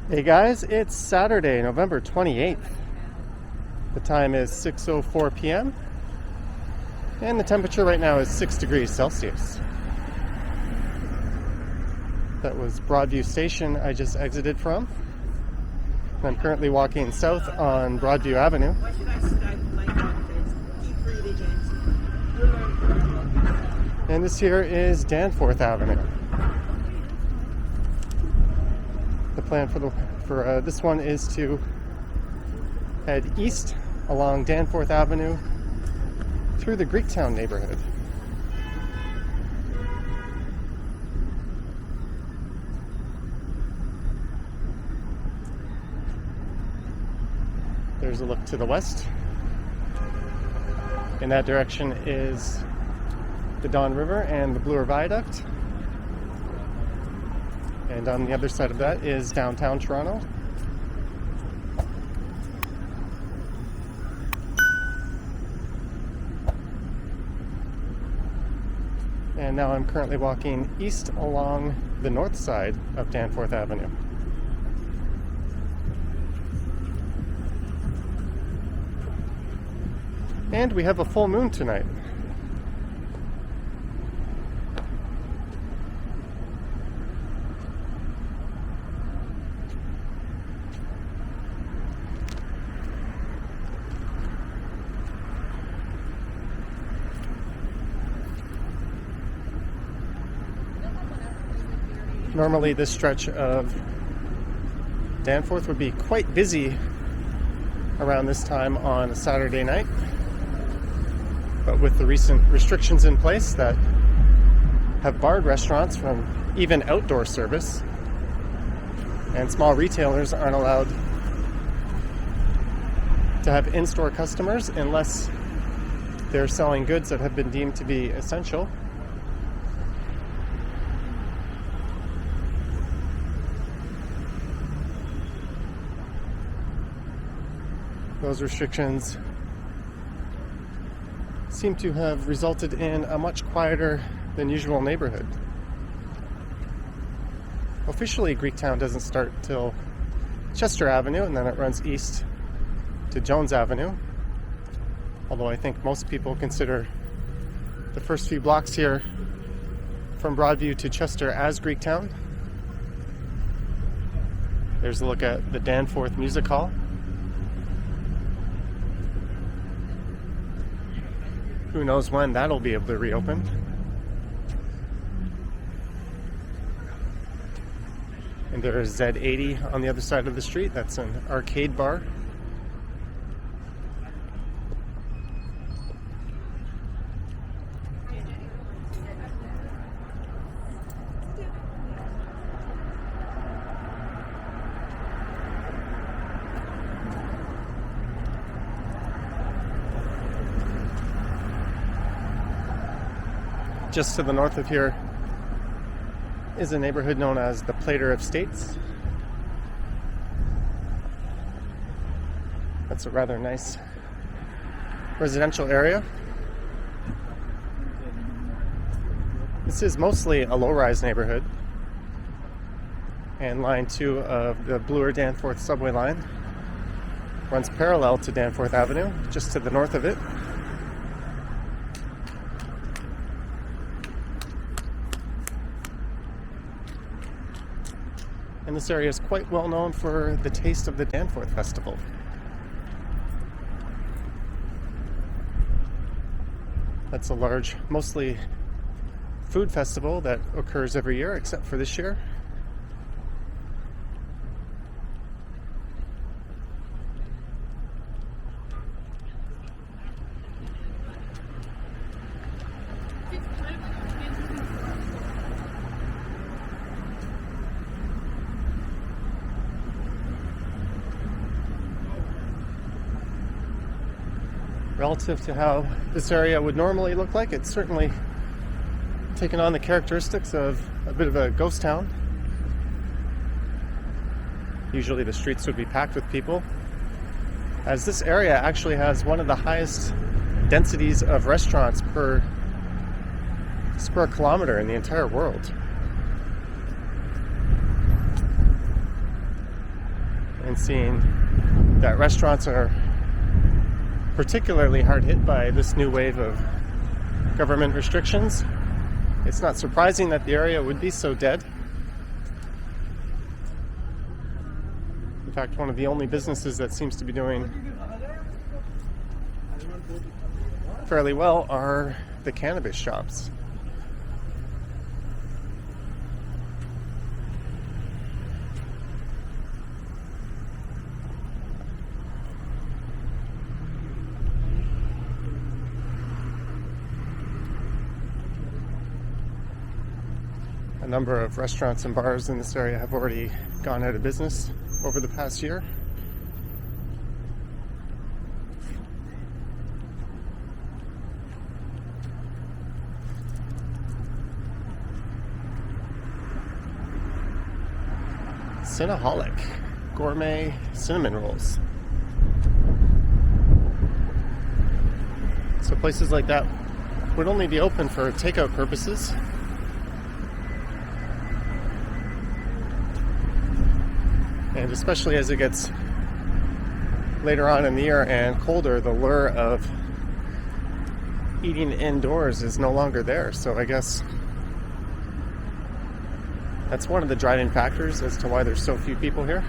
Hey guys, it's Saturday, November 28th. The time is 6:04 p.m. and the temperature right now is 6 degrees Celsius. That was Broadview Station I just exited from. I'm currently walking south on Broadview Avenue. And this here is Danforth Avenue. The plan for this one is to head east along Danforth Avenue through the Greektown neighbourhood. There's a look to the west. In that direction is the Don River and the Bloor Viaduct. And on the other side of that is downtown Toronto. And now I'm currently walking east along the north side of Danforth Avenue. And we have a full moon tonight. Normally this stretch of Danforth would be quite busy around this time on a Saturday night. But with the recent restrictions in place that have barred restaurants from even outdoor service, and small retailers aren't allowed to have in-store customers unless they're selling goods that have been deemed to be essential. Those restrictions seem to have resulted in a much quieter than usual neighborhood. Officially, Greektown doesn't start till Chester Avenue, and then it runs east to Jones Avenue. Although I think most people consider the first few blocks here from Broadview to Chester as Greektown. There's a look at the Danforth Music Hall. Who knows when that'll be able to reopen. And there's Z80 on the other side of the street. That's an arcade bar. Just to the north of here is a neighborhood known as the Plater Estates. That's a rather nice residential area. This is mostly a low-rise neighborhood, and line 2 of the Bloor Danforth subway line runs parallel to Danforth Avenue, just to the north of it. And this area is quite well known for the Taste of the Danforth Festival. That's a large, mostly food festival that occurs every year, except for this year. Relative to how this area would normally look like, it's certainly taken on the characteristics of a bit of a ghost town. Usually the streets would be packed with people, as this area actually has one of the highest densities of restaurants per square kilometer in the entire world. And seeing that restaurants are particularly hard hit by this new wave of government restrictions, it's not surprising that the area would be so dead. In fact, one of the only businesses that seems to be doing fairly well are the cannabis shops. A number of restaurants and bars in this area have already gone out of business over the past year. Cinnaholic gourmet cinnamon rolls. So places like that would only be open for takeout purposes. And especially as it gets later on in the year and colder, the lure of eating indoors is no longer there. So I guess that's one of the driving factors as to why there's so few people here.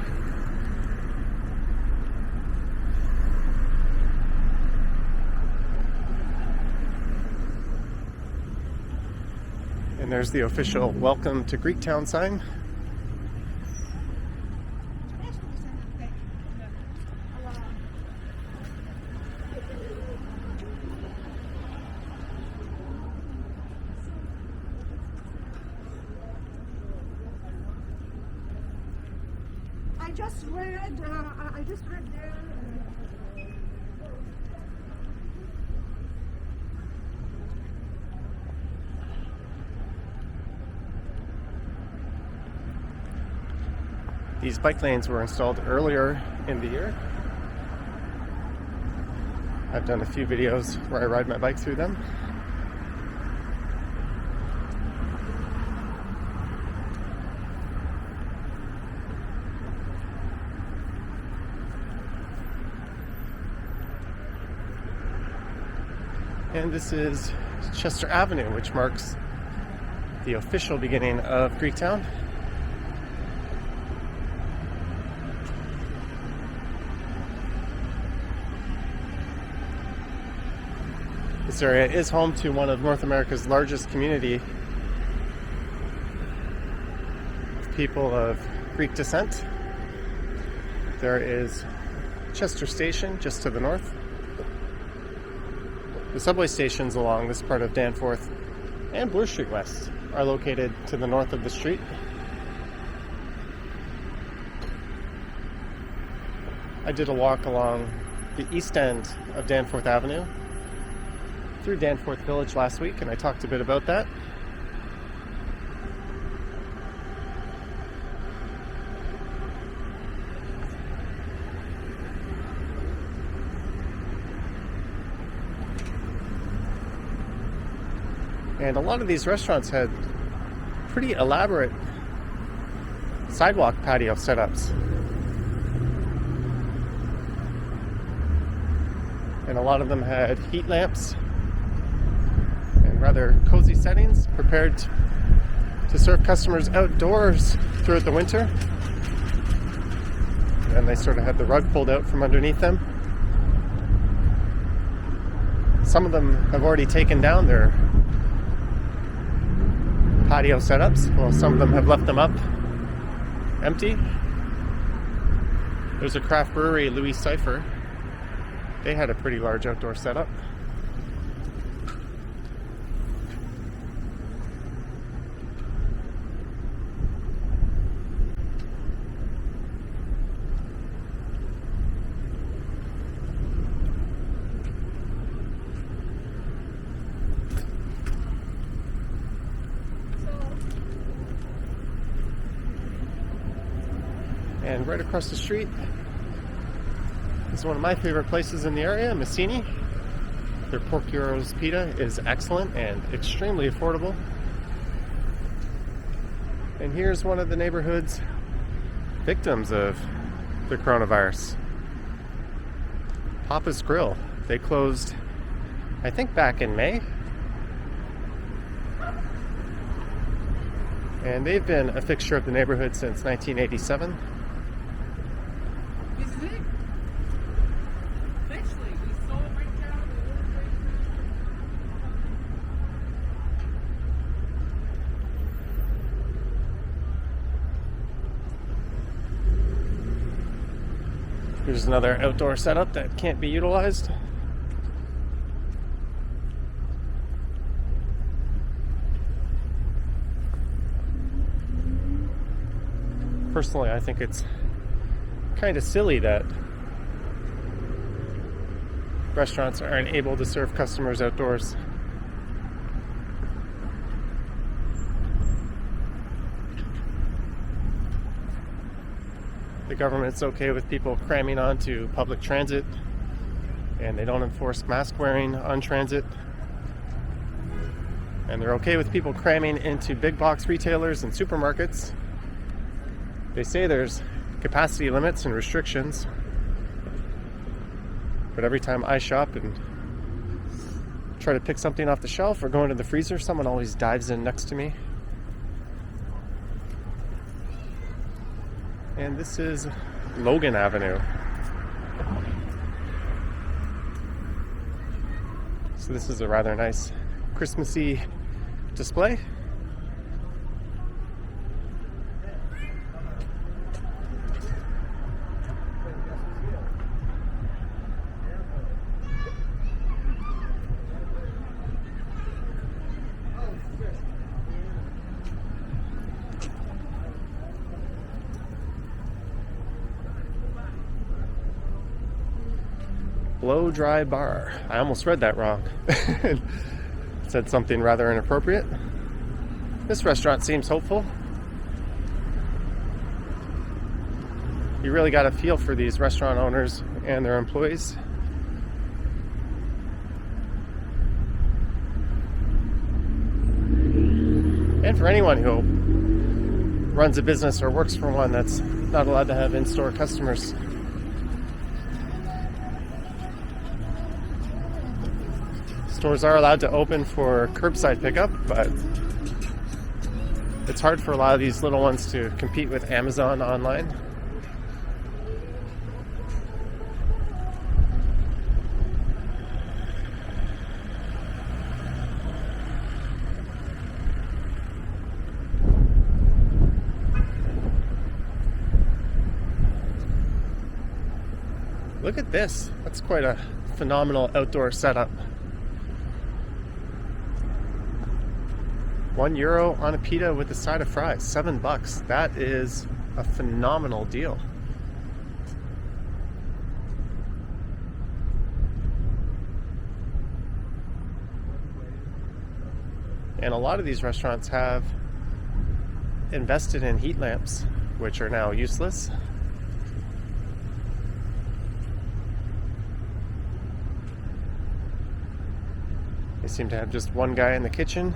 And there's the official "Welcome to Greektown" sign. I just read there. These bike lanes were installed earlier in the year. I've done a few videos where I ride my bike through them. And this is Chester Avenue, which marks the official beginning of Greektown. This area is home to one of North America's largest community of people of Greek descent. There is Chester Station just to the north. The subway stations along this part of Danforth and Bloor Street West are located to the north of the street. I did a walk along the east end of Danforth Avenue through Danforth Village last week, and I talked a bit about that. And a lot of these restaurants had pretty elaborate sidewalk patio setups. And a lot of them had heat lamps and rather cozy settings prepared to serve customers outdoors throughout the winter. And they sort of had the rug pulled out from underneath them. Some of them have already taken down their patio setups, while some of them have left them up empty. There's a craft brewery, Louis Cypher. They had a pretty large outdoor setup. And right across the street is one of my favorite places in the area, Massini. Their pork gyros pita is excellent and extremely affordable. And here's one of the neighborhood's victims of the coronavirus. Papa's Grill. They closed, I think, back in May. And they've been a fixture of the neighborhood since 1987. Here's another outdoor setup that can't be utilized. Personally, I think it's kind of silly that restaurants aren't able to serve customers outdoors. The government's okay with people cramming onto public transit, and they don't enforce mask wearing on transit. And they're okay with people cramming into big box retailers and supermarkets. They say there's capacity limits and restrictions, but every time I shop and try to pick something off the shelf or go into the freezer, someone always dives in next to me. And this is Logan Avenue. So this is a rather nice Christmassy display. Blow Dry Bar. I almost read that wrong. Said something rather inappropriate. This restaurant seems hopeful. You really got a feel for these restaurant owners and their employees. And for anyone who runs a business or works for one that's not allowed to have in-store customers. Stores are allowed to open for curbside pickup, but it's hard for a lot of these little ones to compete with Amazon online. Look at this. That's quite a phenomenal outdoor setup. €1 on a pita with a side of fries, $7. That is a phenomenal deal. And a lot of these restaurants have invested in heat lamps, which are now useless. They seem to have just one guy in the kitchen.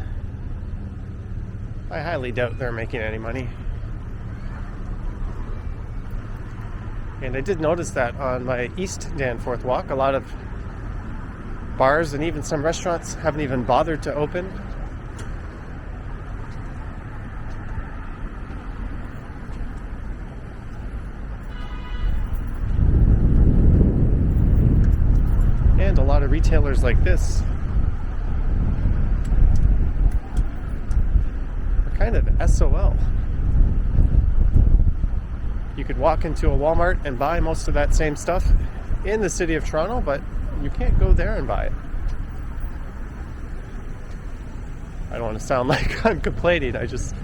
I highly doubt they're making any money. And I did notice that on my East Danforth walk, a lot of bars and even some restaurants haven't even bothered to open. And a lot of retailers like this kind of SOL. You could walk into a Walmart and buy most of that same stuff in the city of Toronto, but you can't go there and buy it. I don't want to sound like I'm complaining, I just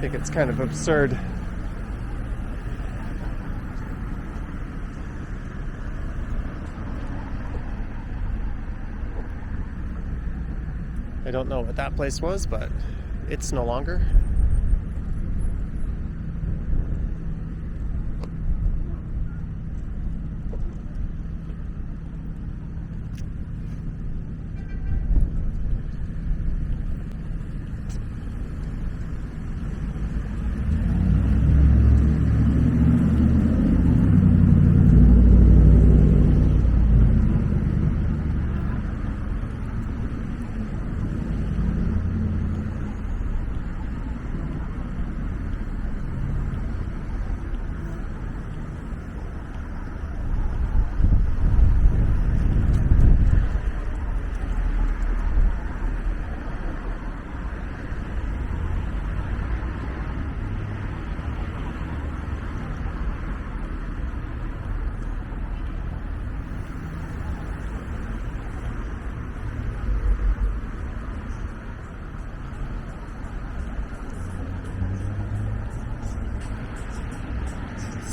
think it's kind of absurd. I don't know what that place was, but it's no longer.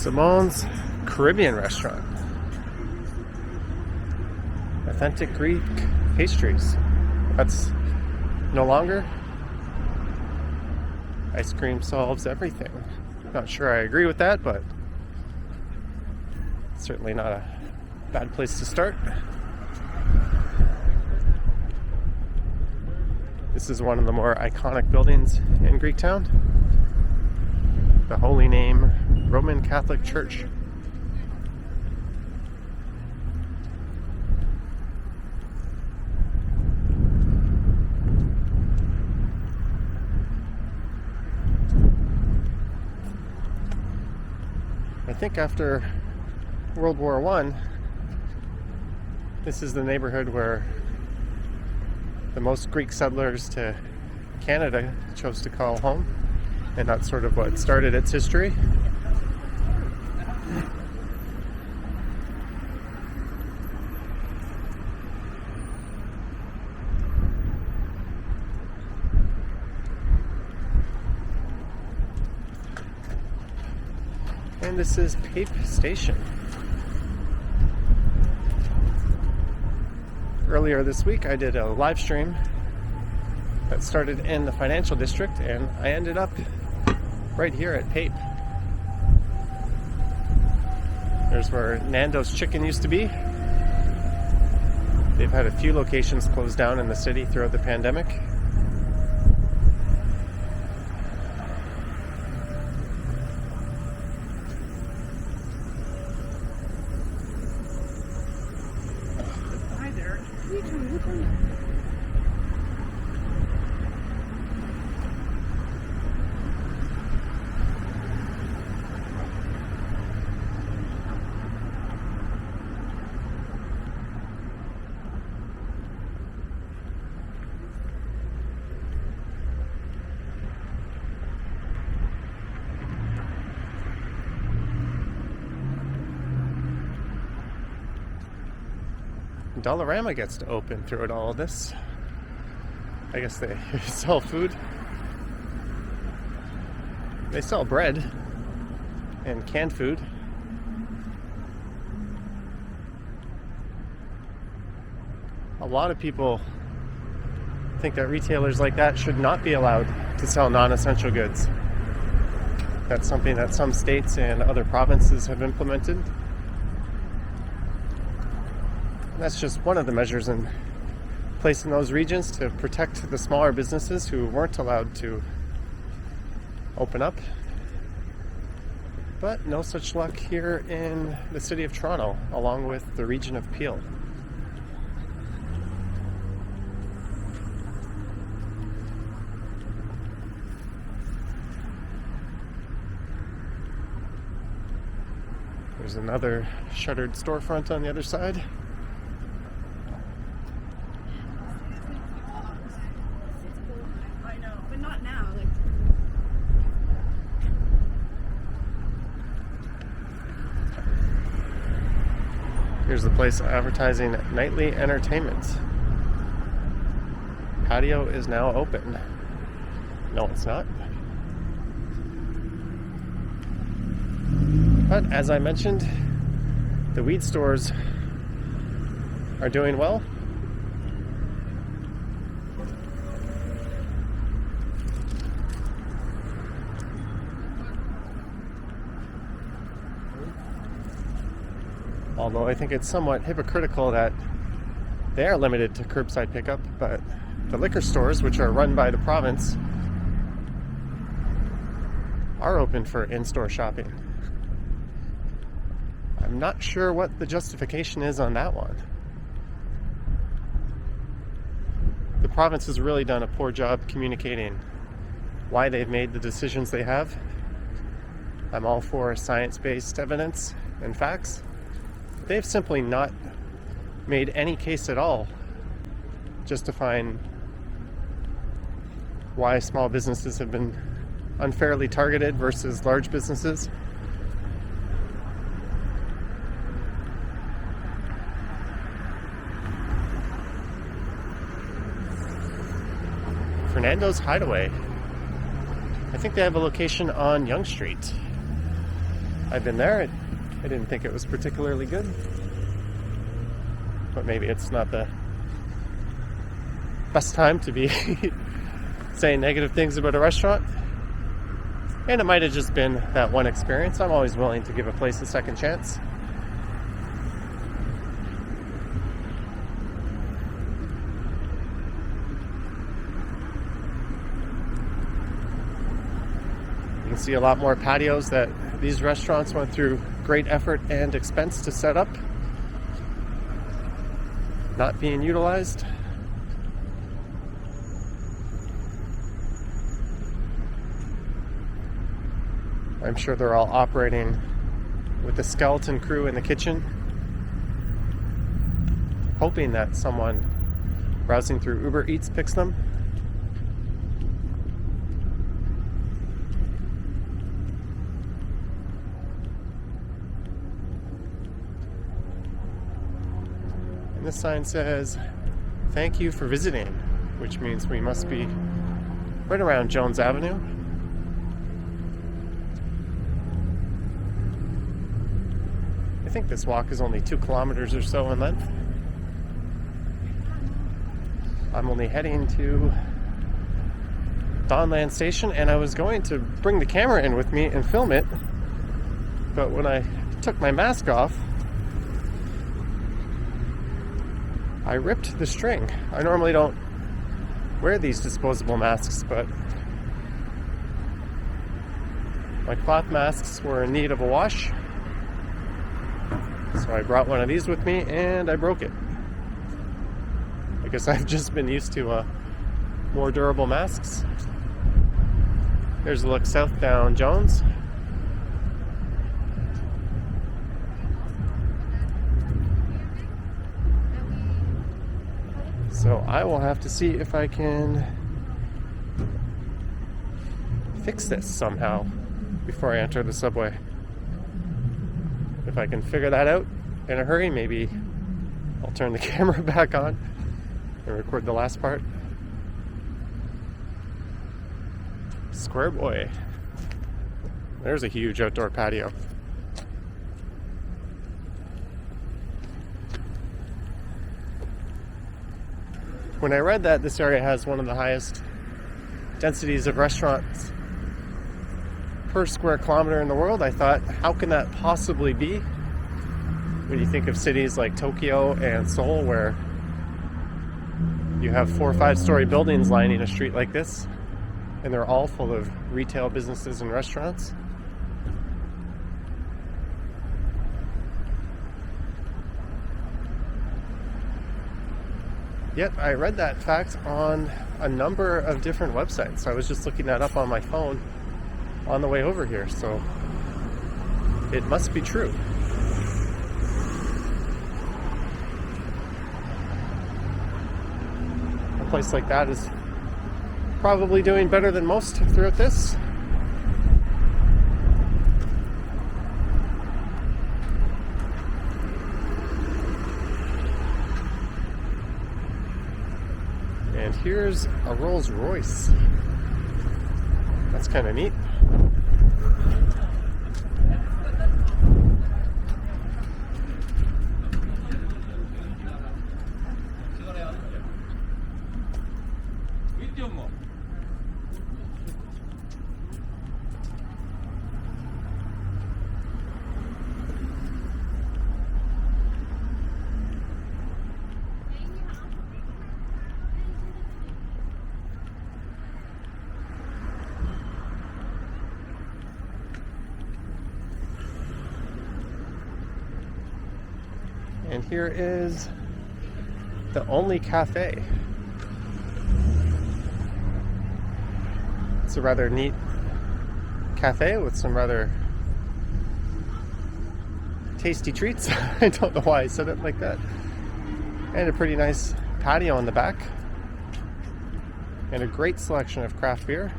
Simone's Caribbean restaurant. Authentic Greek pastries. That's no longer. Ice cream solves everything. Not sure I agree with that, but certainly not a bad place to start. This is one of the more iconic buildings in Greektown. The Holy Name Roman Catholic Church. I think after World War I, this is the neighborhood where the most Greek settlers to Canada chose to call home, and that's sort of what started its history. And this is Pape Station. Earlier this week I did a live stream that started in the financial district, and I ended up right here at Pape. There's where Nando's Chicken used to be. They've had a few locations closed down in the city throughout the pandemic. Hi there. Which one? Dollarama gets to open throughout all of this. I guess they sell food. They sell bread and canned food. A lot of people think that retailers like that should not be allowed to sell non-essential goods. That's something that some states and other provinces have implemented. That's just one of the measures in place in those regions to protect the smaller businesses who weren't allowed to open up. But no such luck here in the city of Toronto, along with the region of Peel. There's another shuttered storefront on the other side. I know, but not now. Like, Here's the place advertising nightly entertainment. Patio is now open. No, it's not. But as I mentioned, the weed stores are doing well. Although I think it's somewhat hypocritical that they are limited to curbside pickup, but the liquor stores, which are run by the province, are open for in-store shopping. I'm not sure what the justification is on that one. The province has really done a poor job communicating why they've made the decisions they have. I'm all for science-based evidence and facts. They've simply not made any case at all justifying why small businesses have been unfairly targeted versus large businesses. Fernando's Hideaway. I think they have a location on Yonge Street. I've been there. I didn't think it was particularly good. But maybe it's not the best time to be saying negative things about a restaurant. And it might have just been that one experience. I'm always willing to give a place a second chance. You can see a lot more patios that these restaurants went through great effort and expense to set up, not being utilized. I'm sure they're all operating with a skeleton crew in the kitchen, hoping that someone browsing through Uber Eats picks them. And this sign says, "Thank you for visiting," which means we must be right around Jones Avenue. I think this walk is only 2 kilometers or so in length. I'm only heading to Donlands Station, and I was going to bring the camera in with me and film it, but when I took my mask off, I ripped the string. I normally don't wear these disposable masks, but my cloth masks were in need of a wash. So I brought one of these with me and I broke it. I guess I've just been used to more durable masks. There's a look south down Jones. So I will have to see if I can fix this somehow before I enter the subway. If I can figure that out in a hurry, maybe I'll turn the camera back on and record the last part. Square boy. There's a huge outdoor patio. When I read that this area has one of the highest densities of restaurants per square kilometer in the world, I thought, how can that possibly be? When you think of cities like Tokyo and Seoul, where you have 4 or 5 story buildings lining a street like this, and they're all full of retail businesses and restaurants. Yet I read that fact on a number of different websites. I was just looking that up on my phone on the way over here, so it must be true. A place like that is probably doing better than most throughout this. And here's a Rolls Royce. That's kind of neat. And here is the only cafe. It's a rather neat cafe with some rather tasty treats. I don't know why I said it like that. And a pretty nice patio in the back. And a great selection of craft beer.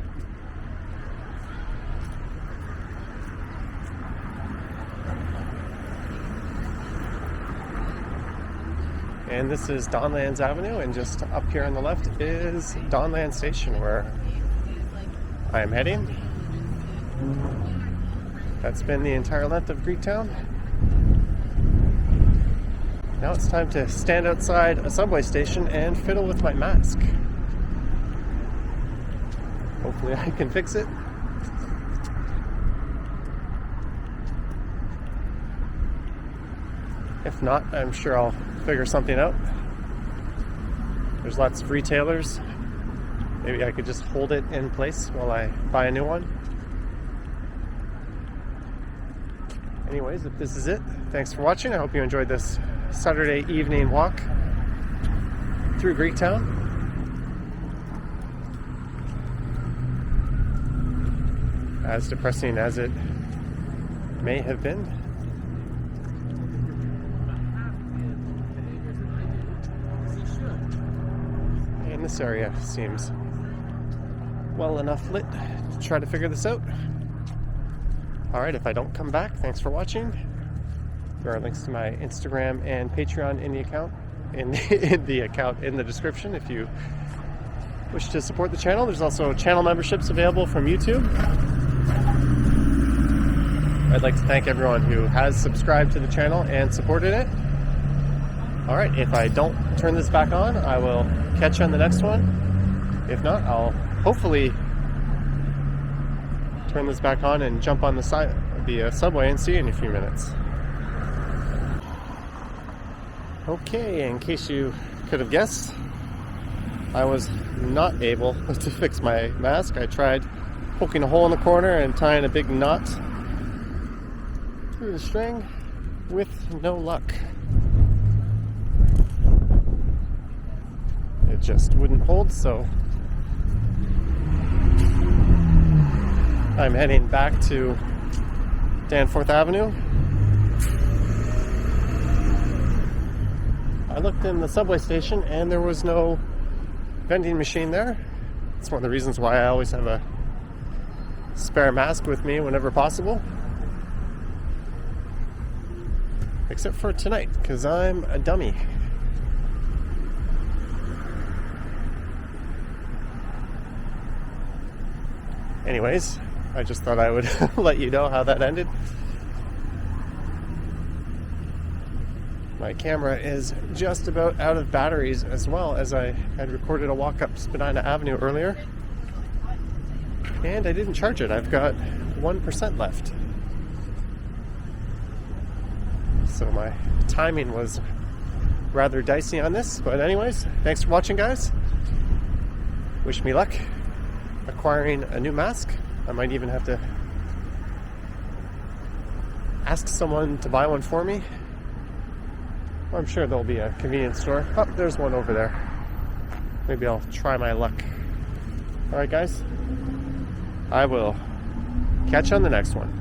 And this is Donlands Avenue, and just up here on the left is Donlands Station, where I am heading. That's been the entire length of Greektown. Now it's time to stand outside a subway station and fiddle with my mask. Hopefully I can fix it. If not, I'm sure I'll figure something out. There's lots of retailers. Maybe I could just hold it in place while I buy a new one. Anyways, if this is it, thanks for watching. I hope you enjoyed this Saturday evening walk through Greektown. As depressing as it may have been. And this area seems well enough lit to try to figure this out. Alright, if I don't come back, thanks for watching. There are links to my Instagram and Patreon in the account in the description if you wish to support the channel. There's also channel memberships available from YouTube. I'd like to thank everyone who has subscribed to the channel and supported it. Alright, if I don't turn this back on, I will catch you on the next one. If not, I'll hopefully turn this back on and jump on the subway and see you in a few minutes. Okay, in case you could have guessed, I was not able to fix my mask. I tried poking a hole in the corner and tying a big knot through the string with no luck. It just wouldn't hold, so I'm heading back to Danforth Avenue. I looked in the subway station and there was no vending machine there. It's one of the reasons why I always have a spare mask with me whenever possible. Except for tonight, because I'm a dummy. Anyways, I just thought I would let you know how that ended. My camera is just about out of batteries as well, as I had recorded a walk up Spadina Avenue earlier. And I didn't charge it. I've got 1% left. So my timing was rather dicey on this. But anyways, thanks for watching, guys. Wish me luck acquiring a new mask. I might even have to ask someone to buy one for me. Well, I'm sure there'll be a convenience store. Oh, there's one over there. Maybe I'll try my luck. Alright, guys. I will catch you on the next one.